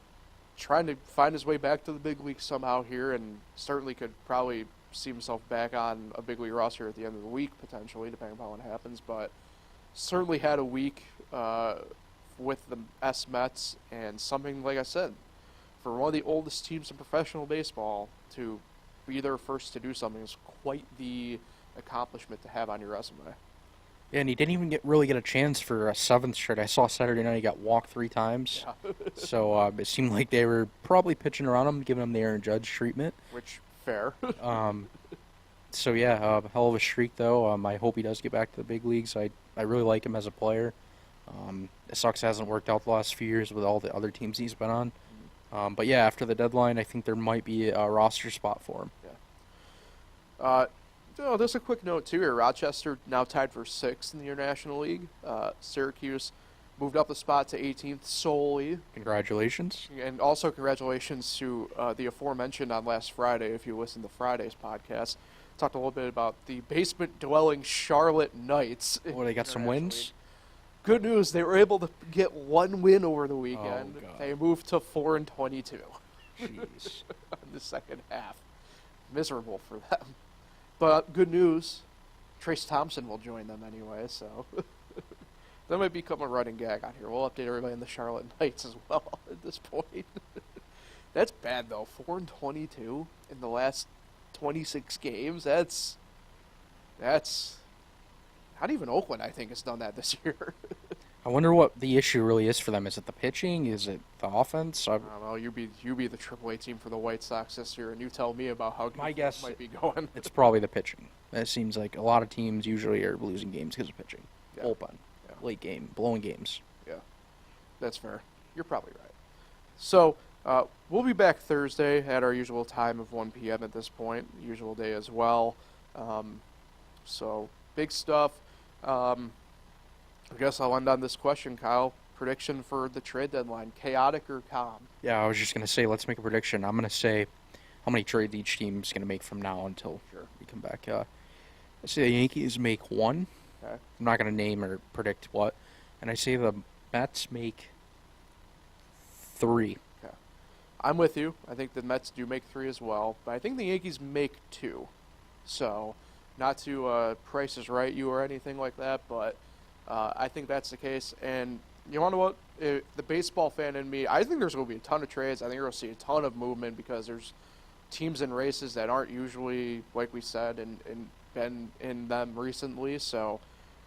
trying to find his way back to the big leagues somehow here, and certainly could probably see himself back on a big league roster at the end of the week, potentially, depending upon what happens, but certainly had a week with the Mets, and something, like I said, for one of the oldest teams in professional baseball to be their first to do something is quite the accomplishment to have on your resume. yeah, and he didn't even really get a chance for a 7th straight. I saw Saturday night he got walked 3 times. Yeah. So it seemed like they were probably pitching around him, giving him the Aaron Judge treatment. Which, fair. So yeah, hell of a streak though. I hope he does get back to the big leagues. I really like him as a player. It sucks it hasn't worked out the last few years with all the other teams he's been on. But yeah, after the deadline, I think there might be a roster spot for him. Yeah. Just a quick note too here. Rochester now tied for 6th in the International League. Syracuse moved up the spot to 18th solely. Congratulations. And also congratulations to the aforementioned on last Friday, if you listened to Friday's podcast. Talked a little bit about the basement-dwelling Charlotte Knights. Well, they got some wins? Good news, they were able to get 1 win over the weekend. Oh, God. They moved to 4-22. Jeez. In the second half. Miserable for them. But good news, Trace Thompson will join them anyway, so that might become a running gag on here. We'll update everybody on the Charlotte Knights as well at this point. That's bad, though. 4-22 in the last 26 games. That's not even Oakland, I think, has done that this year. I wonder what the issue really is for them. Is it the pitching? Is it the offense? I don't know. You be the AAA team for the White Sox this year, and you tell me about how My good guess might be going. It's probably the pitching. It seems like a lot of teams usually are losing games because of pitching. Yeah. Bullpen, Yeah. late game, blowing games. Yeah, that's fair. You're probably right. So we'll be back Thursday at our usual time of 1 p.m. at this point, usual day as well. So big stuff. I guess I'll end on this question, Kyle. Prediction for the trade deadline, chaotic or calm? Yeah, I was just going to say, let's make a prediction. I'm going to say how many trades each team is going to make from now until we come back. I say the Yankees make 1. Okay. I'm not going to name or predict what. And I say the Mets make 3. Okay. I'm with you. I think the Mets do make 3 as well, but I think the Yankees make 2. So, not to Price is Right you or anything like that, but I think that's the case. And you want to know what? The baseball fan in me, I think there's going to be a ton of trades. I think you're going to see a ton of movement because there's teams in races that aren't usually, like we said, and been in them recently. So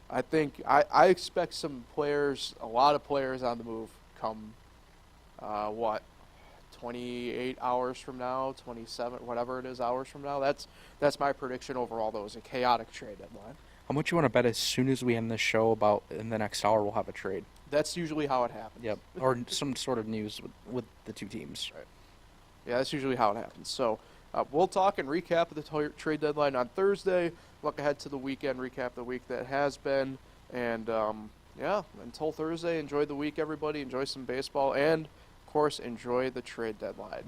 I think I expect some players, a lot of players on the move come, 28 hours from now, 27, whatever it is hours from now. That's my prediction overall, though, is a chaotic trade deadline. How much you want to bet as soon as we end this show about in the next hour we'll have a trade? That's usually how it happens. Yep. Or some sort of news with the two teams. Right. Yeah, that's usually how it happens. So we'll talk and recap the trade deadline on Thursday. Look ahead to the weekend, recap the week that has been. And, yeah, until Thursday, enjoy the week, everybody. Enjoy some baseball. And, of course, enjoy the trade deadline.